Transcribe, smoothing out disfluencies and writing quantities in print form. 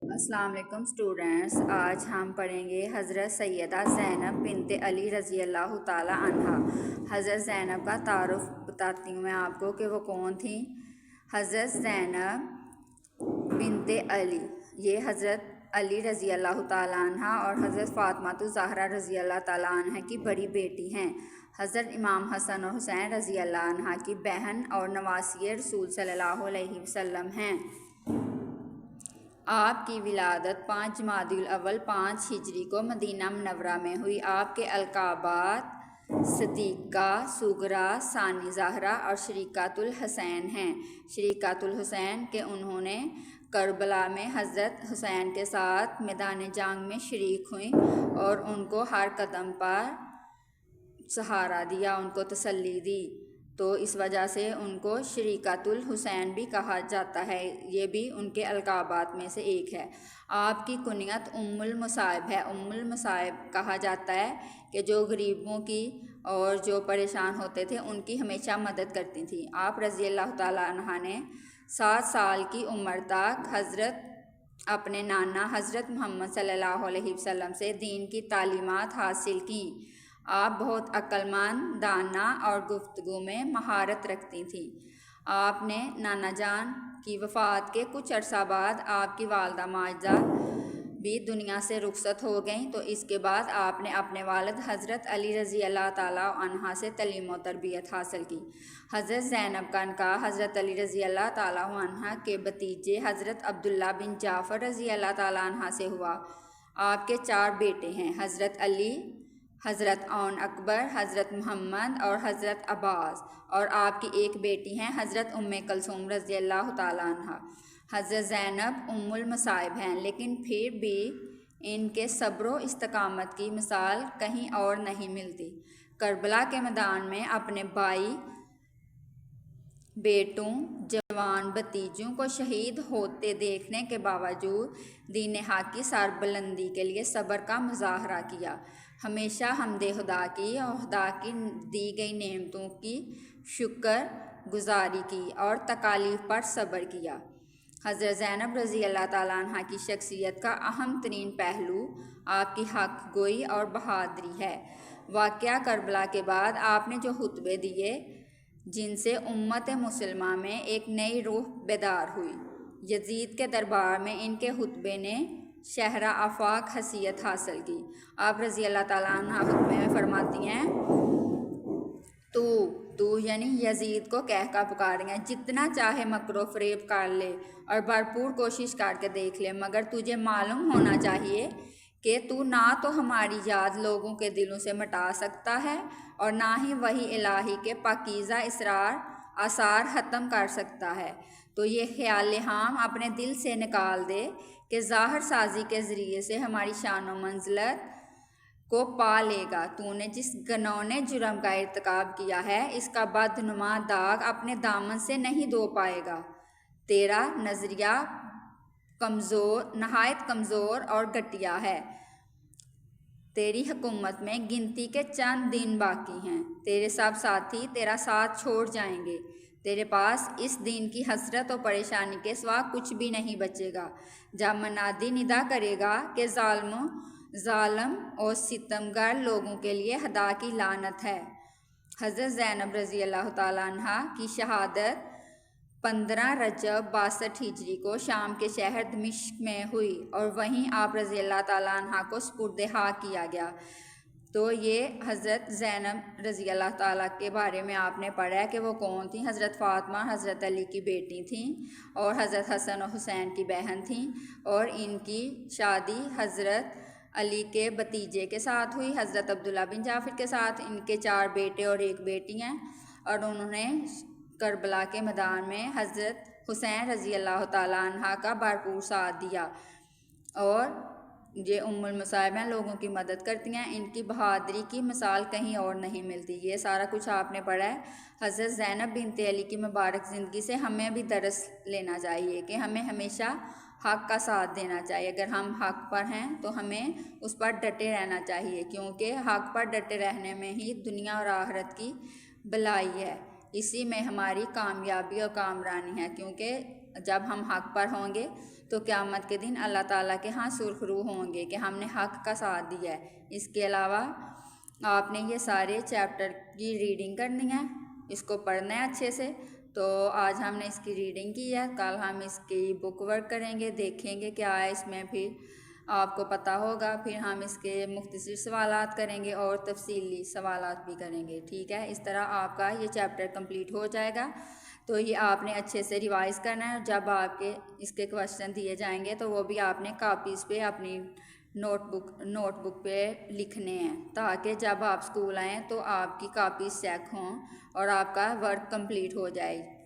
السلام علیکم اسٹوڈینٹس، آج ہم پڑھیں گے حضرت سیدہ زینب بنت علی رضی اللہ تعالی عنہا۔ حضرت زینب کا تعارف بتاتی ہوں میں آپ کو کہ وہ کون تھیں۔ حضرت زینب بنت علی یہ حضرت علی رضی اللہ تعالی عنہ اور حضرت فاطمہ الزہرا رضی اللہ تعالی عنہ کی بڑی بیٹی ہیں۔ حضرت امام حسن اور حسین رضی اللہ عنہ کی بہن اور نواسی رسول صلی اللہ علیہ وسلم ہیں۔ آپ کی ولادت 5 جمادی الاول 5 ہجری کو مدینہ منورہ میں ہوئی۔ آپ کے القابات صدیقہ، صغریٰ، ثانی زہرا اور شریکۃ الحسین ہیں۔ شریکۃ الحسین کہ انہوں نے کربلا میں حضرت حسین کے ساتھ میدان جنگ میں شریک ہوئیں اور ان کو ہر قدم پر سہارا دیا، ان کو تسلی دی، تو اس وجہ سے ان کو شریکۃ الحسین بھی کہا جاتا ہے۔ یہ بھی ان کے القابات میں سے ایک ہے۔ آپ کی کنیت ام المصائب ہے۔ ام المصائب کہا جاتا ہے کہ جو غریبوں کی اور جو پریشان ہوتے تھے ان کی ہمیشہ مدد کرتی تھیں۔ آپ رضی اللہ تعالیٰ عنہ نے 7 سال کی عمر تک اپنے نانا حضرت محمد صلی اللہ علیہ وسلم سے دین کی تعلیمات حاصل کیں۔ آپ بہت عقل مند، دانا اور گفتگو میں مہارت رکھتی تھیں۔ آپ نے نانا جان کی وفات کے کچھ عرصہ بعد آپ کی والدہ ماجدہ بھی دنیا سے رخصت ہو گئیں، تو اس کے بعد آپ نے اپنے والد حضرت علی رضی اللہ تعالیٰ عنہ سے تعلیم و تربیت حاصل کی۔ حضرت زینب کا نکاح حضرت علی رضی اللہ تعالیٰ عنہ کے بھتیجے حضرت عبداللہ بن جعفر رضی اللہ تعالیٰ عنہ سے ہوا۔ آپ کے 4 بیٹے ہیں، حضرت علی، حضرت اون اکبر، حضرت محمد اور حضرت عباس، اور آپ کی ایک بیٹی ہیں حضرت ام کلثوم رضی اللہ تعالیٰ عنہ۔ حضرت زینب ام المصائب ہیں، لیکن پھر بھی ان کے صبر و استقامت کی مثال کہیں اور نہیں ملتی۔ کربلا کے میدان میں اپنے بھائی، بیٹوں، جوان بھتیجوں کو شہید ہوتے دیکھنے کے باوجود دین حق کی سربلندی کے لیے صبر کا مظاہرہ کیا۔ ہمیشہ حمد خدا کی اور خدا کی دی گئی نعمتوں کی شکر گزاری کی اور تکالیف پر صبر کیا۔ حضرت زینب رضی اللہ تعالیٰ عنہ کی شخصیت کا اہم ترین پہلو آپ کی حق گوئی اور بہادری ہے۔ واقعہ کربلا کے بعد آپ نے جو خطبے دیے، جن سے امت مسلمہ میں ایک نئی روح بیدار ہوئی، یزید کے دربار میں ان کے خطبے نے شہرہ آفاق حیثیت حاصل کی۔ آپ رضی اللہ تعالیٰ عنہ خطبے میں فرماتی ہیں، تو یعنی یزید کو کہہ کر پکاریں گے، جتنا چاہے مکر و فریب کر لے اور بھرپور کوشش کر کے دیکھ لے، مگر تجھے معلوم ہونا چاہیے کہ تو نہ تو ہماری یاد لوگوں کے دلوں سے مٹا سکتا ہے اور نہ ہی وحی الہی کے پاکیزہ آثار ختم کر سکتا ہے۔ تو یہ خیال ہم اپنے دل سے نکال دے کہ ظاہر سازی کے ذریعے سے ہماری شان و منزلت کو پا لے گا۔ تو نے جس گھنونے جرم کا ارتکاب کیا ہے، اس کا بدنما داغ اپنے دامن سے نہیں دھو پائے گا۔ تیرا نظریہ نہایت کمزور اور گھٹیا ہے۔ تیری حکومت میں گنتی کے چند دن باقی ہیں، تیرے سب ساتھی تیرا ساتھ چھوڑ جائیں گے، تیرے پاس اس دین کی حسرت اور پریشانی کے سوا کچھ بھی نہیں بچے گا۔ جب منادی ندا کرے گا کہ ظالم اور ستمگر لوگوں کے لیے خدا کی لعنت ہے۔ حضرت زینب رضی اللہ تعالیٰ عنہ کی شہادت 15 رجب 62 ہجری کو شام کے شہر دمشق میں ہوئی اور وہیں آپ رضی اللہ تعالیٰ عنہ کو سپرد حق کیا گیا۔ تو یہ حضرت زینب رضی اللہ تعالیٰ کے بارے میں آپ نے پڑھا ہے کہ وہ کون تھیں۔ حضرت فاطمہ حضرت علی کی بیٹی تھیں اور حضرت حسن و حسین کی بہن تھیں، اور ان کی شادی حضرت علی کے بھتیجے کے ساتھ ہوئی، حضرت عبداللہ بن جعفر کے ساتھ۔ ان کے 4 بیٹے اور 1 بیٹی ہیں، اور انہوں نے کربلا کے میدان میں حضرت حسین رضی اللہ تعالیٰ عنہ کا بھرپور ساتھ دیا، اور یہ ام المصائب ہیں، لوگوں کی مدد کرتی ہیں۔ ان کی بہادری کی مثال کہیں اور نہیں ملتی۔ یہ سارا کچھ آپ نے پڑھا ہے۔ حضرت زینب بنت علی کی مبارک زندگی سے ہمیں بھی درس لینا چاہیے کہ ہمیں ہمیشہ حق کا ساتھ دینا چاہیے۔ اگر ہم حق پر ہیں تو ہمیں اس پر ڈٹے رہنا چاہیے، کیونکہ حق پر ڈٹے رہنے میں ہی دنیا اور آخرت کی بھلائی ہے، اسی میں ہماری کامیابی اور کامرانی ہے۔ کیونکہ جب ہم حق پر ہوں گے تو قیامت کے دن اللہ تعالیٰ کے ہاں سرخرو ہوں گے کہ ہم نے حق کا ساتھ دیا ہے۔ اس کے علاوہ آپ نے یہ سارے چیپٹر کی ریڈنگ کرنی ہے، اس کو پڑھنا ہے اچھے سے۔ تو آج ہم نے اس کی ریڈنگ کی ہے، کل ہم اس کی بک ورک کریں گے، دیکھیں گے کیا ہے اس میں، پھر آپ کو پتہ ہوگا۔ پھر ہم اس کے مختصر سوالات کریں گے اور تفصیلی سوالات بھی کریں گے، ٹھیک ہے۔ اس طرح آپ کا یہ چیپٹر کمپلیٹ ہو جائے گا۔ تو یہ آپ نے اچھے سے ریوائز کرنا ہے، اور جب آپ کے اس کے کویشچن دیے جائیں گے تو وہ بھی آپ نے کاپیز پہ اپنی نوٹ بک پہ لکھنے ہیں، تاکہ جب آپ اسکول آئیں تو آپ کی کاپیز چیک ہوں اور آپ کا ورک کمپلیٹ ہو جائے۔